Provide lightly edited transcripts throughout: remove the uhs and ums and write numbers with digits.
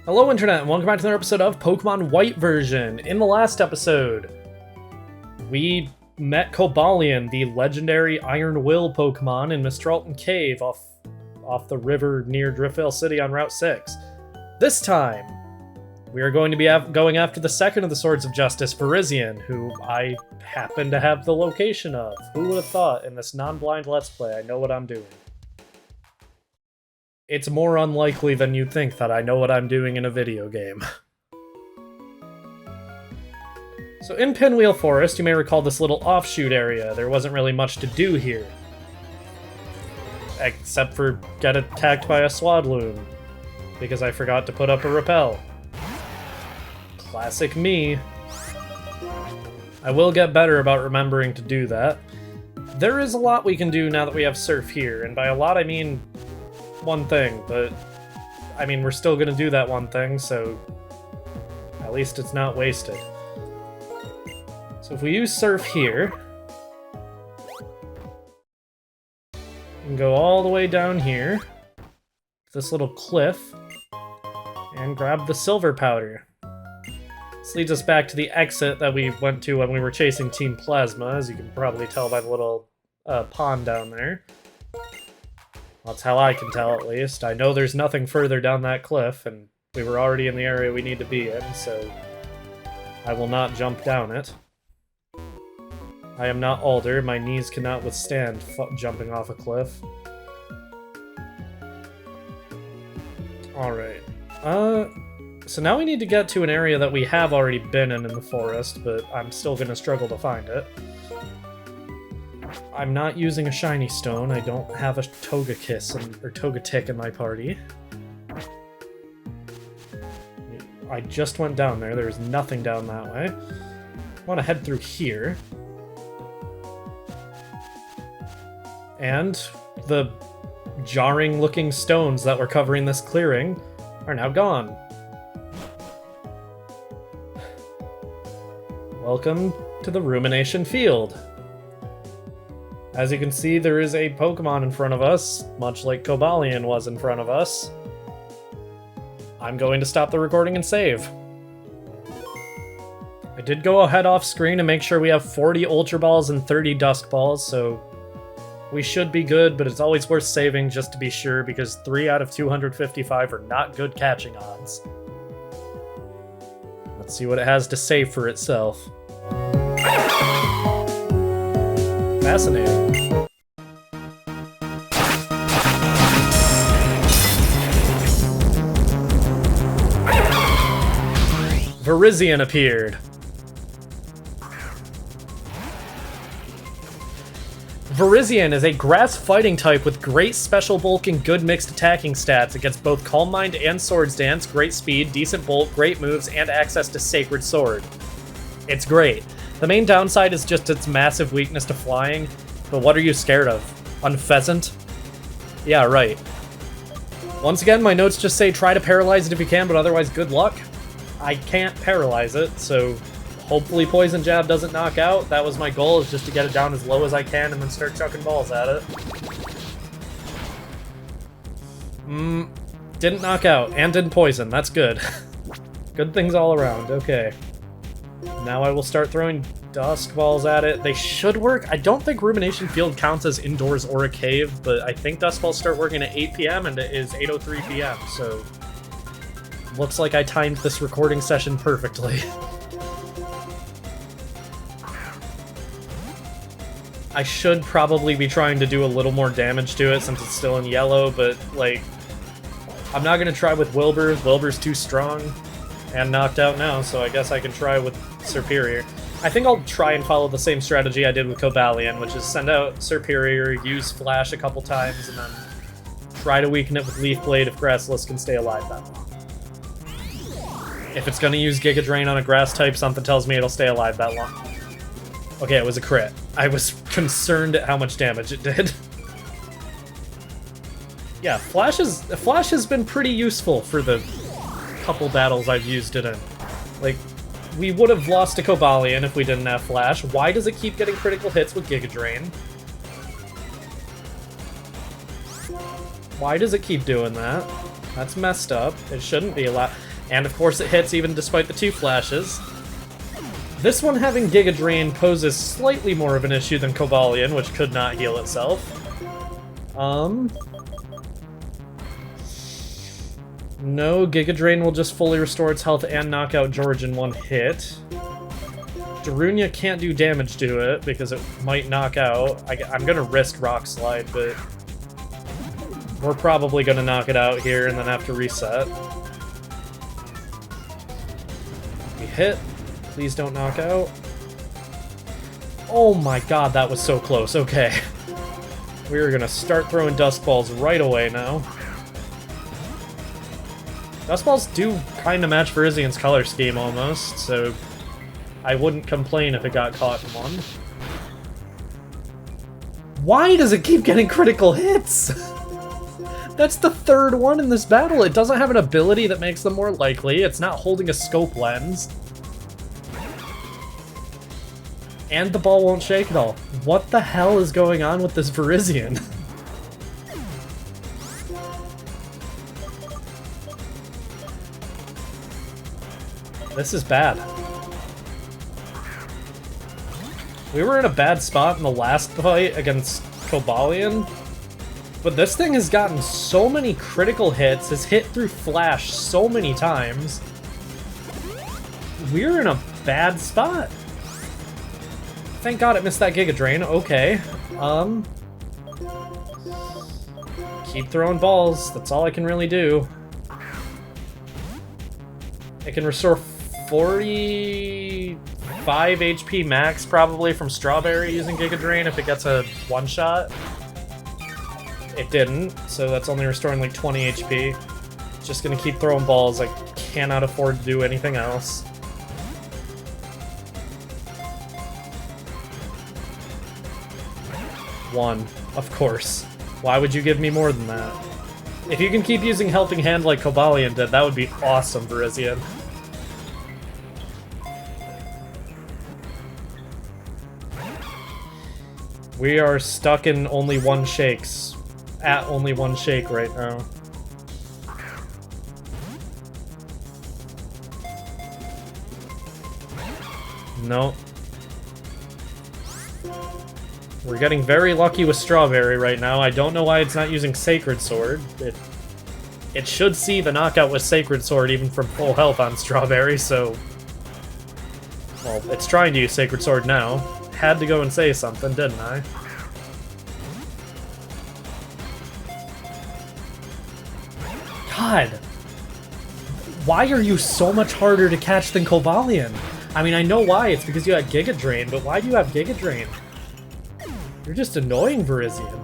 Hello Internet, and welcome back to another episode of Pokemon White version. In the last episode, we met Cobalion, the legendary Iron Will Pokemon in Mistralton Cave off the river near Driftvale City on Route 6. This time, we are going to be going after the second of the Swords of Justice, Virizion, who I happen to have the location of. Who would have thought in this non-blind Let's Play I know what I'm doing? It's more unlikely than you'd think that I know what I'm doing in a video game. So in Pinwheel Forest, you may recall this little offshoot area. There wasn't really much to do here. Except for get attacked by a Swadloon. Because I forgot to put up a repel. Classic me. I will get better about remembering to do that. There is a lot we can do now that we have Surf here, and by a lot I mean one thing, but I mean we're still gonna do that one thing, so at least it's not wasted. So if we use Surf here, we can go all the way down here, this little cliff, and grab the Silver Powder. This leads us back to the exit that we went to when we were chasing Team Plasma, as you can probably tell by the little pond down there. That's how I can tell, at least. I know there's nothing further down that cliff, and we were already in the area we need to be in, so I will not jump down it. I am not Alder. My knees cannot withstand jumping off a cliff. Alright. So now we need to get to an area that we have already been in the forest, but I'm still going to struggle to find it. I'm not using a shiny stone. I don't have a Togetic in my party. I just went down there. There's nothing down that way. I want to head through here. And the jarring-looking stones that were covering this clearing are now gone. Welcome to the Rumination Field. As you can see, there is a Pokemon in front of us, much like Cobalion was in front of us. I'm going to stop the recording and save. I did go ahead off screen and make sure we have 40 Ultra Balls and 30 Dusk Balls, so we should be good, but it's always worth saving just to be sure, because 3 out of 255 are not good catching odds. Let's see what it has to say for itself. Fascinating. Virizion appeared. Virizion is a grass fighting type with great special bulk and good mixed attacking stats. It gets both Calm Mind and Swords Dance, great speed, decent bulk, great moves, and access to Sacred Sword. It's great. The main downside is just its massive weakness to flying, but what are you scared of? Unpheasant? Yeah, right. Once again, my notes just say try to paralyze it if you can, but otherwise good luck. I can't paralyze it, so hopefully Poison Jab doesn't knock out. That was my goal, is just to get it down as low as I can and then start chucking balls at it. Didn't knock out, and didn't poison. That's good. Good things all around, okay. Now I will start throwing Dusk Balls at it. They should work. I don't think Rumination Field counts as indoors or a cave, but I think Dusk Balls start working at 8 p.m. and it is 8:03 p.m., so looks like I timed this recording session perfectly. I should probably be trying to do a little more damage to it since it's still in yellow, but, like, I'm not going to try with Wilbur. Wilbur's too strong and knocked out now, so I guess I can try with Serperior. I think I'll try and follow the same strategy I did with Cobalion, which is send out Serperior, use Flash a couple times, and then try to weaken it with Leaf Blade if Grassless can stay alive that long. If it's going to use Giga Drain on a Grass type, something tells me it'll stay alive that long. Okay, it was a crit. I was concerned at how much damage it did. Yeah, Flash has been pretty useful for the couple battles I've used it in. Like, we would have lost to Cobalion if we didn't have Flash. Why does it keep getting critical hits with Giga Drain? Why does it keep doing that? That's messed up. It shouldn't be allowed. And of course it hits even despite the 2 flashes. This one having Giga Drain poses slightly more of an issue than Cobalion, which could not heal itself. No, Giga Drain will just fully restore its health and knock out George in 1 hit. Darunia can't do damage to it because it might knock out. I'm gonna risk Rock Slide, but we're probably gonna knock it out here and then have to reset. We hit. Please don't knock out. Oh my god, that was so close. Okay. We're gonna start throwing Dust Balls right away now. Dust Balls do kind of match Virizian's color scheme almost, so I wouldn't complain if it got caught in one. Why does it keep getting critical hits? That's the 3rd one in this battle. It doesn't have an ability that makes them more likely. It's not holding a scope lens. And the ball won't shake at all. What the hell is going on with this Virizian? This is bad. We were in a bad spot in the last fight against Cobalion, but this thing has gotten so many critical hits, has hit through Flash so many times. We're in a bad spot. Thank god it missed that Giga Drain. Okay. Keep throwing balls. That's all I can really do. I can restore 45 HP max probably from Strawberry using Giga Drain if it gets a one-shot. It didn't, so that's only restoring like 20 HP. Just gonna keep throwing balls. I cannot afford to do anything else. One, of course. Why would you give me more than that? If you can keep using Helping Hand like Cobalion did, that would be awesome, Virizian. We are stuck in only 1 shakes. At only 1 shake right now. No. We're getting very lucky with Strawberry right now. I don't know why it's not using Sacred Sword. It should see the knockout with Sacred Sword even from full health on Strawberry, so... Well, it's trying to use Sacred Sword now. Had to go and say something, didn't I? God! Why are you so much harder to catch than Cobalion? I mean, I know why. It's because you had Giga Drain, but why do you have Giga Drain? You're just annoying, Virizian.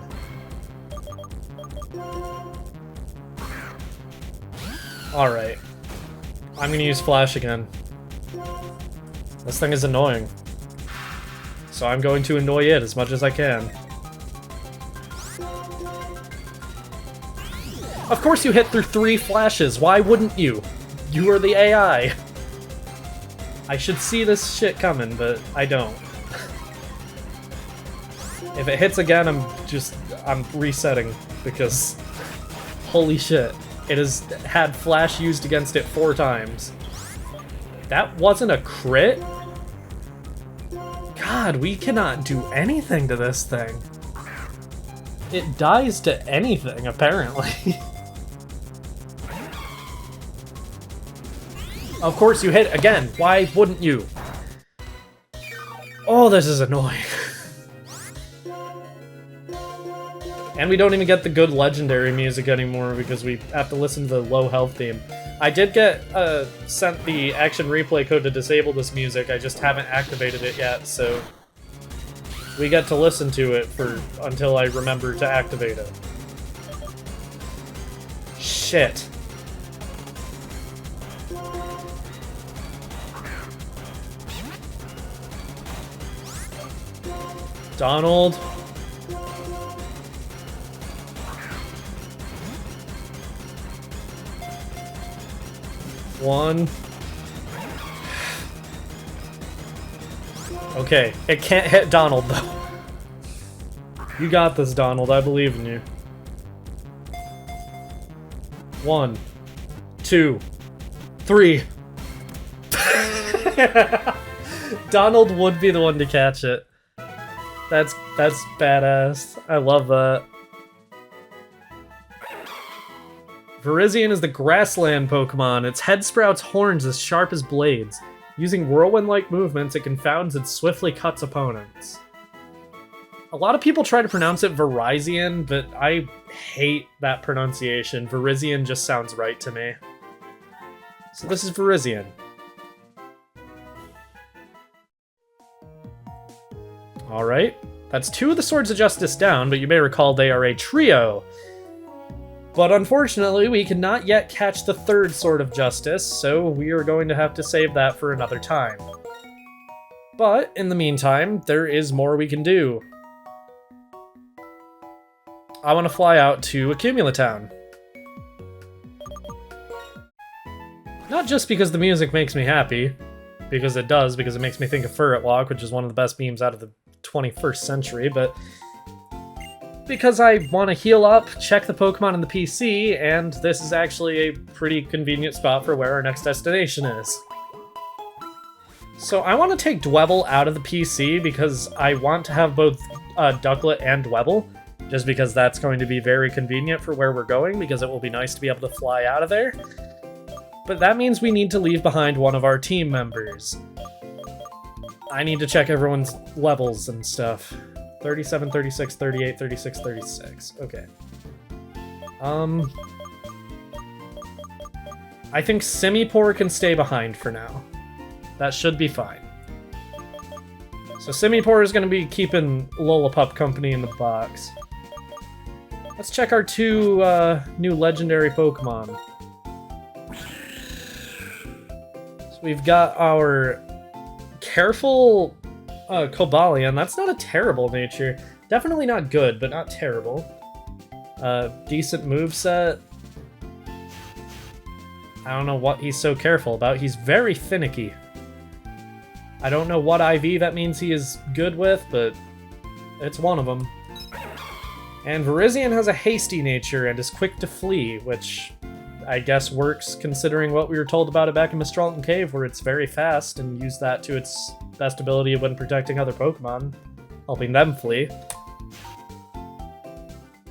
Alright. I'm gonna use Flash again. This thing is annoying. So I'm going to annoy it as much as I can. Of course you hit through 3 flashes, why wouldn't you? You are the AI. I should see this shit coming, but I don't. If it hits again, I'm resetting, because holy shit, it has had Flash used against it 4 times. That wasn't a crit? God, we cannot do anything to this thing. It dies to anything, apparently. Of course you hit again, why wouldn't you? Oh, this is annoying. And we don't even get the good legendary music anymore because we have to listen to the low health theme. I did get sent the action replay code to disable this music, I just haven't activated it yet, so we get to listen to it until I remember to activate it. Shit. Donald. One. Okay, it can't hit Donald, though. You got this, Donald. I believe in you. 1, 2, 3. Donald would be the one to catch it. That's badass. I love that. Virizion is the grassland Pokemon. Its head sprouts horns as sharp as blades. Using whirlwind-like movements, it confounds and swiftly cuts opponents. A lot of people try to pronounce it Virizion, but I hate that pronunciation. Virizion just sounds right to me. So this is Virizion. Alright, that's 2 of the Swords of Justice down, but you may recall they are a trio. But unfortunately, we cannot yet catch the 3rd Sword of Justice, so we are going to have to save that for another time. But, in the meantime, there is more we can do. I want to fly out to Accumulatown. Not just because the music makes me happy, because it does, because it makes me think of Furret Walk, which is one of the best memes out of the 21st century, but because I want to heal up, check the Pokemon in the PC, and this is actually a pretty convenient spot for where our next destination is. So I want to take Dwebble out of the PC because I want to have both Ducklet and Dwebble, just because that's going to be very convenient for where we're going, because it will be nice to be able to fly out of there. But that means we need to leave behind one of our team members. I need to check everyone's levels and stuff. 37, 36, 38, 36, 36. Okay. I think Simipour can stay behind for now. That should be fine. So Simipour is going to be keeping Lollipup company in the box. Let's check our 2 new legendary Pokemon. So we've got our Careful Cobalion. That's not a terrible nature. Definitely not good, but not terrible. Decent moveset. I don't know what he's so careful about. He's very finicky. I don't know what IV that means he is good with, but it's one of them. And Virizion has a hasty nature and is quick to flee, which I guess works considering what we were told about it back in Mistralton Cave, where it's very fast and use that to its best ability when protecting other Pokemon, helping them flee.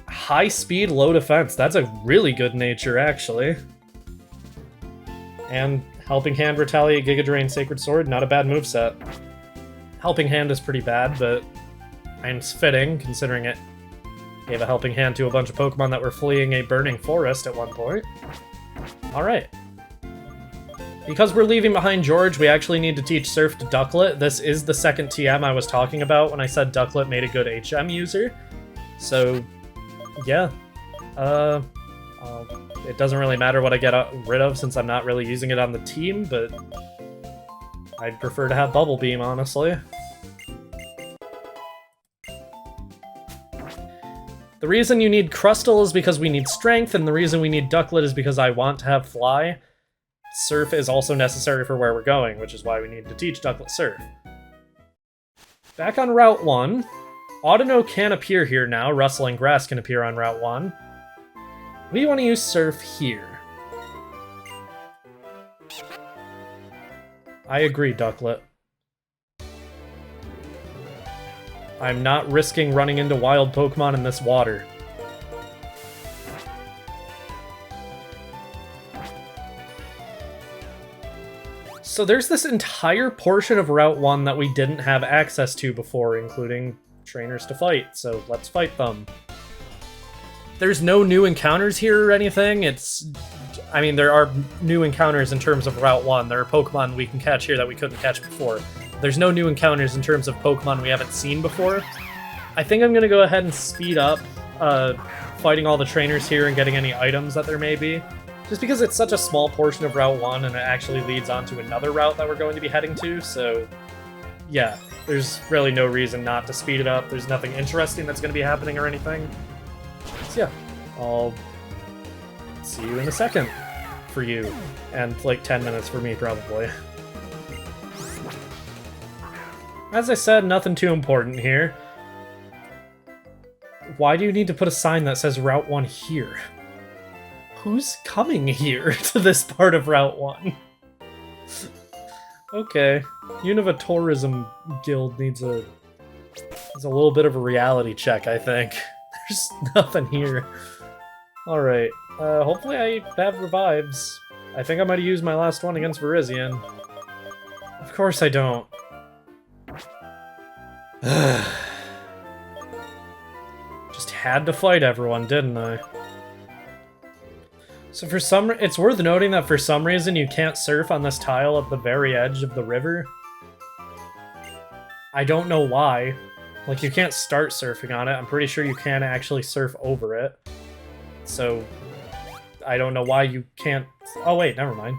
High speed, low defense. That's a really good nature, actually. And Helping Hand, Retaliate, Giga Drain, Sacred Sword, not a bad moveset. Helping Hand is pretty bad, but it's fitting, considering it gave a Helping Hand to a bunch of Pokemon that were fleeing a burning forest at one point. Alright. Because we're leaving behind George, we actually need to teach Surf to Ducklet. This is the second TM I was talking about when I said Ducklet made a good HM user. So, yeah. It doesn't really matter what I get rid of since I'm not really using it on the team, but I'd prefer to have Bubble Beam, honestly. The reason you need Crustle is because we need Strength, and the reason we need Ducklet is because I want to have Fly. Surf is also necessary for where we're going, which is why we need to teach Ducklet Surf. Back on Route 1, Audino can appear here now, Rustling Grass can appear on Route 1. We want to use Surf here. I agree, Ducklet. I'm not risking running into wild Pokemon in this water. So there's this entire portion of Route 1 that we didn't have access to before, including trainers to fight, so let's fight them. There's no new encounters here or anything. I mean, there are new encounters in terms of Route 1. There are Pokemon we can catch here that we couldn't catch before. There's no new encounters in terms of Pokemon we haven't seen before. I think I'm going to go ahead and speed up fighting all the trainers here and getting any items that there may be. Just because it's such a small portion of Route 1 and it actually leads on to another route that we're going to be heading to, so yeah, there's really no reason not to speed it up. There's nothing interesting that's going to be happening or anything. So yeah, I'll see you in a second for you, and like 10 minutes for me probably. As I said, nothing too important here. Why do you need to put a sign that says Route 1 here? Who's coming here to this part of Route 1? Okay. Unova Tourism Guild needs a little bit of a reality check, I think. There's nothing here. Alright. Hopefully I have revives. I think I might have used my last one against Virizion. Of course I don't. Just had to fight everyone, didn't I? So for some, it's worth noting that for some reason you can't surf on this tile at the very edge of the river. I don't know why. Like, you can't start surfing on it. I'm pretty sure you can actually surf over it. So, I don't know why you can't... Oh wait, never mind.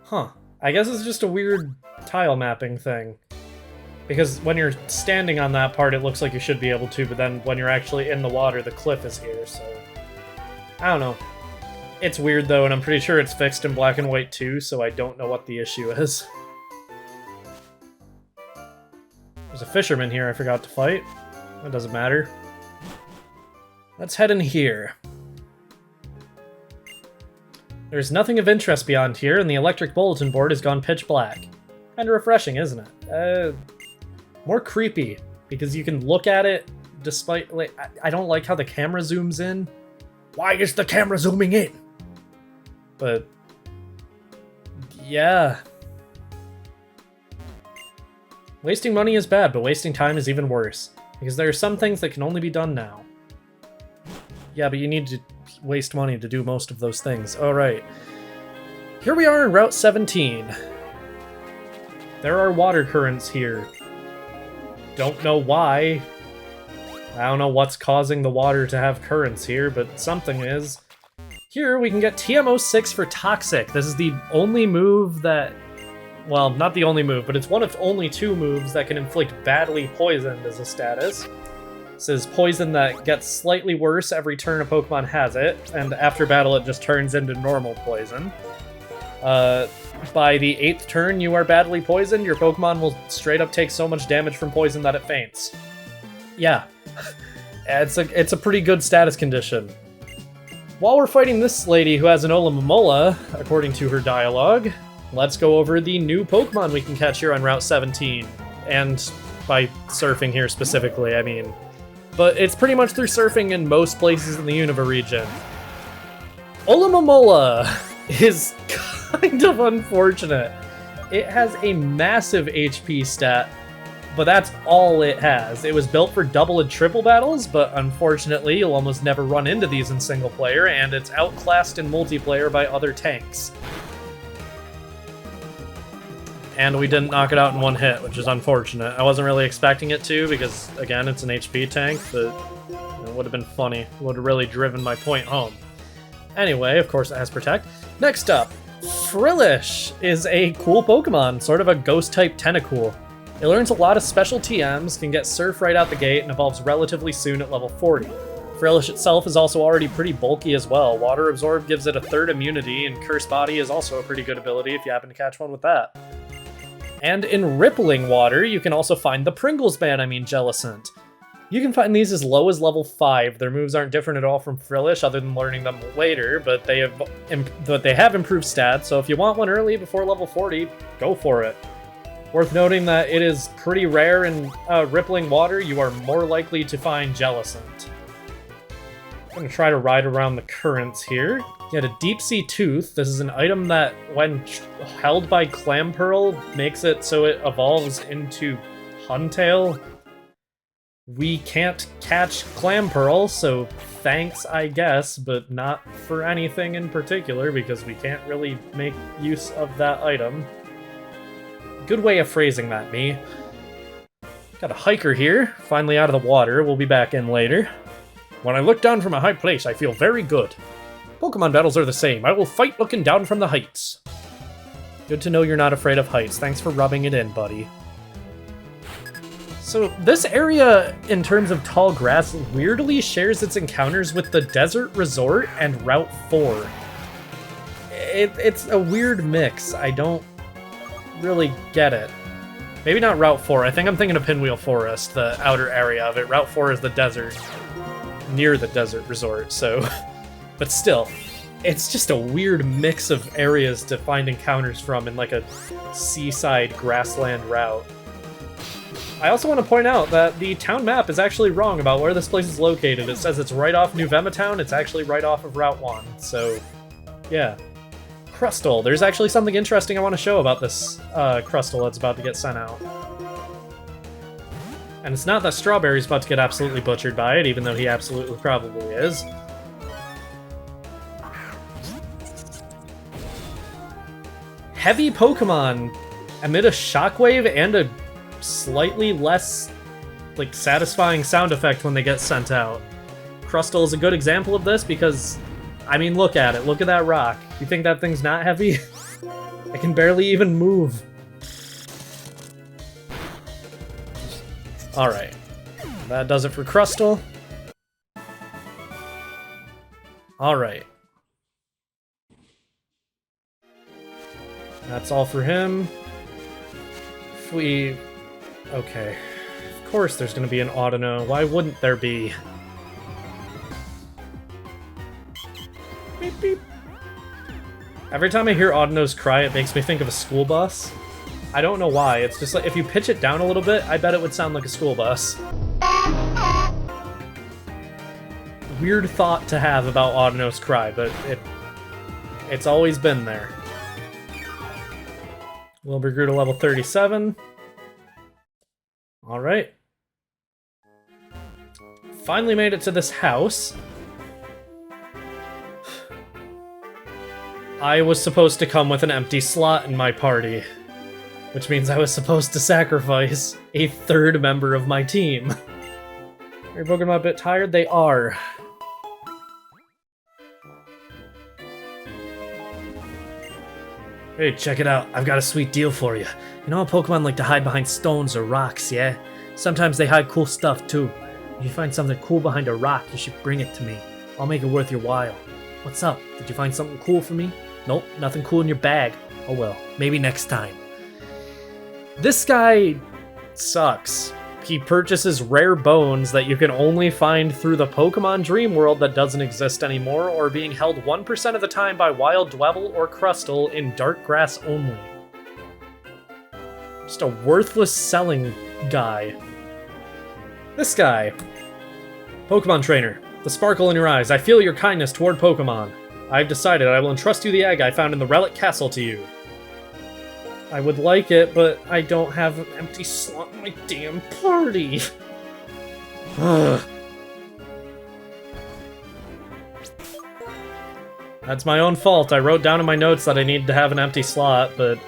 Huh. I guess it's just a weird tile mapping thing. Because when you're standing on that part, it looks like you should be able to, but then when you're actually in the water, the cliff is here, so... I don't know. It's weird, though, and I'm pretty sure it's fixed in black and white, too, so I don't know what the issue is. There's a fisherman here I forgot to fight. That doesn't matter. Let's head in here. There's nothing of interest beyond here, and the electric bulletin board has gone pitch black. Kinda refreshing, isn't it? More creepy, because you can look at it despite... Like, I don't like how the camera zooms in. Why is the camera zooming in? But... yeah. Wasting money is bad, but wasting time is even worse. Because there are some things that can only be done now. Yeah, but you need to waste money to do most of those things. Alright. Here we are in Route 17. There are water currents here. Don't know why. I don't know what's causing the water to have currents here, but something is. Here we can get TMO6 for Toxic. This is the only move that... well, not the only move, but it's one of only 2 moves that can inflict badly poisoned as a status. This is poison that gets slightly worse every turn a Pokemon has it, and after battle it just turns into normal poison. By the 8th turn you are badly poisoned, your Pokemon will straight up take so much damage from poison that it faints. Yeah. It's a pretty good status condition. While we're fighting this lady who has an Olomomola, according to her dialogue, let's go over the new Pokemon we can catch here on Route 17. And by surfing here specifically, I mean. But it's pretty much through surfing in most places in the Unova region. Olomomola is kind of unfortunate. It has a massive HP stat, but that's all it has. It was built for double and triple battles, but unfortunately you'll almost never run into these in single player, and it's outclassed in multiplayer by other tanks. And we didn't knock it out in one hit, which is unfortunate. I wasn't really expecting it to, because, again, it's an HP tank, but it would have been funny. It would have really driven my point home. Anyway, of course it has Protect. Next up, Frillish is a cool Pokemon, sort of a Ghost-type Tentacool. It learns a lot of special TMs, can get Surf right out the gate, and evolves relatively soon at level 40. Frillish itself is also already pretty bulky as well. Water Absorb gives it a 3rd immunity, and Curse Body is also a pretty good ability if you happen to catch one with that. And in Rippling Water, you can also find the Pringles Band, Jellicent. You can find these as low as level 5. Their moves aren't different at all from Frillish, other than learning them later, but they have improved stats, so if you want one early before level 40, go for it. Worth noting that it is pretty rare in Rippling Water. You are more likely to find Jellicent. I'm going to try to ride around the currents here. Get a Deep Sea Tooth. This is an item that, when held by Clamperl, makes it so it evolves into Huntail. We can't catch Clamperl, so thanks, I guess, but not for anything in particular, because we can't really make use of that item. Good way of phrasing that, me. Got a hiker here, finally out of the water. We'll be back in later. When I look down from a high place, I feel very good. Pokemon battles are the same. I will fight looking down from the heights. Good to know you're not afraid of heights. Thanks for rubbing it in, buddy. So this area, in terms of tall grass, weirdly shares its encounters with the Desert Resort and Route 4. It's a weird mix. I don't really get it. Maybe not Route 4. I think I'm thinking of Pinwheel Forest, the outer area of it. Route 4 is the desert, near the Desert Resort, so... But still, it's just a weird mix of areas to find encounters from in like a seaside grassland route. I also want to point out that the town map is actually wrong about where this place is located. It says it's right off New Vema Town, it's actually right off of Route 1, so yeah. Crustle. There's actually something interesting I want to show about this Crustle that's about to get sent out. And it's not that Strawberry's about to get absolutely butchered by it, even though he absolutely probably is. Heavy Pokemon emit a shockwave and a slightly less, like, satisfying sound effect when they get sent out. Crustle is a good example of this because, I mean, look at it. Look at that rock. You think that thing's not heavy? It can barely even move. Alright. That does it for Crustle. Alright. That's all for him. If we... Okay. Of course there's gonna be an Audino. Why wouldn't there be? Beep, beep. Every time I hear Audinos cry, it makes me think of a school bus. I don't know why. It's just like, if you pitch it down a little bit, I bet it would sound like a school bus. Weird thought to have about Audinos cry, but it's always been there. Wilbur grew to level 37. Alright. Finally made it to this house. I was supposed to come with an empty slot in my party, which means I was supposed to sacrifice a third member of my team. Are your Pokemon a bit tired? They are. Hey, check it out. I've got a sweet deal for you. You know how Pokemon like to hide behind stones or rocks, yeah? Sometimes they hide cool stuff, too. If you find something cool behind a rock, you should bring it to me. I'll make it worth your while. What's up? Did you find something cool for me? Nope, nothing cool in your bag. Oh well, maybe next time. This guy sucks. He purchases rare bones that you can only find through the Pokemon Dream World that doesn't exist anymore, or being held 1% of the time by Wild Dwebble or Crustle in dark grass only. Just a worthless selling guy. This guy. Pokemon Trainer. The sparkle in your eyes. I feel your kindness toward Pokemon. I've decided I will entrust you the egg I found in the Relic Castle to you. I would like it, but I don't have an empty slot in my damn party. Ugh. That's my own fault. I wrote down in my notes that I needed to have an empty slot, but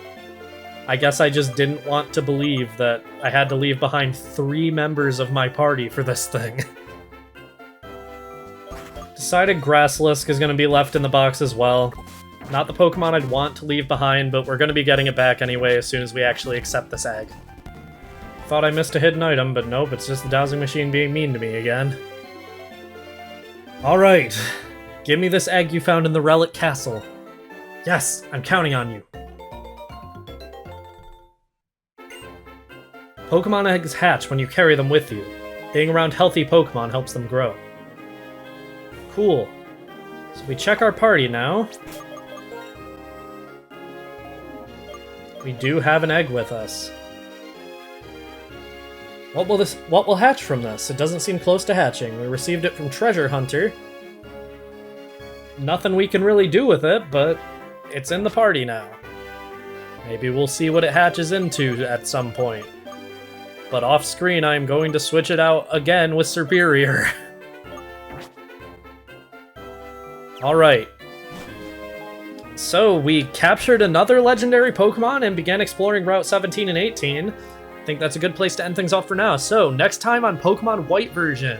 I guess I just didn't want to believe that I had to leave behind 3 members of my party for this thing. Decided Grasslisk is going to be left in the box as well. Not the Pokemon I'd want to leave behind, but we're going to be getting it back anyway as soon as we actually accept this egg. Thought I missed a hidden item, but nope, it's just the dowsing machine being mean to me again. Alright, give me this egg you found in the Relic Castle. Yes, I'm counting on you. Pokemon eggs hatch when you carry them with you. Being around healthy Pokemon helps them grow. Cool. So we check our party now. We do have an egg with us. What will hatch from this? It doesn't seem close to hatching. We received it from Treasure Hunter. Nothing we can really do with it, but it's in the party now. Maybe we'll see what it hatches into at some point. But off screen, I'm going to switch it out again with Superior. Alright. So, we captured another legendary Pokemon and began exploring Route 17 and 18. I think that's a good place to end things off for now. So, next time on Pokemon White version,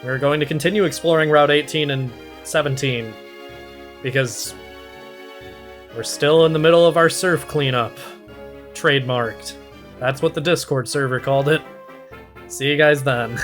we're going to continue exploring Route 18 and 17. Because we're still in the middle of our surf cleanup. Trademarked. That's what the Discord server called it. See you guys then.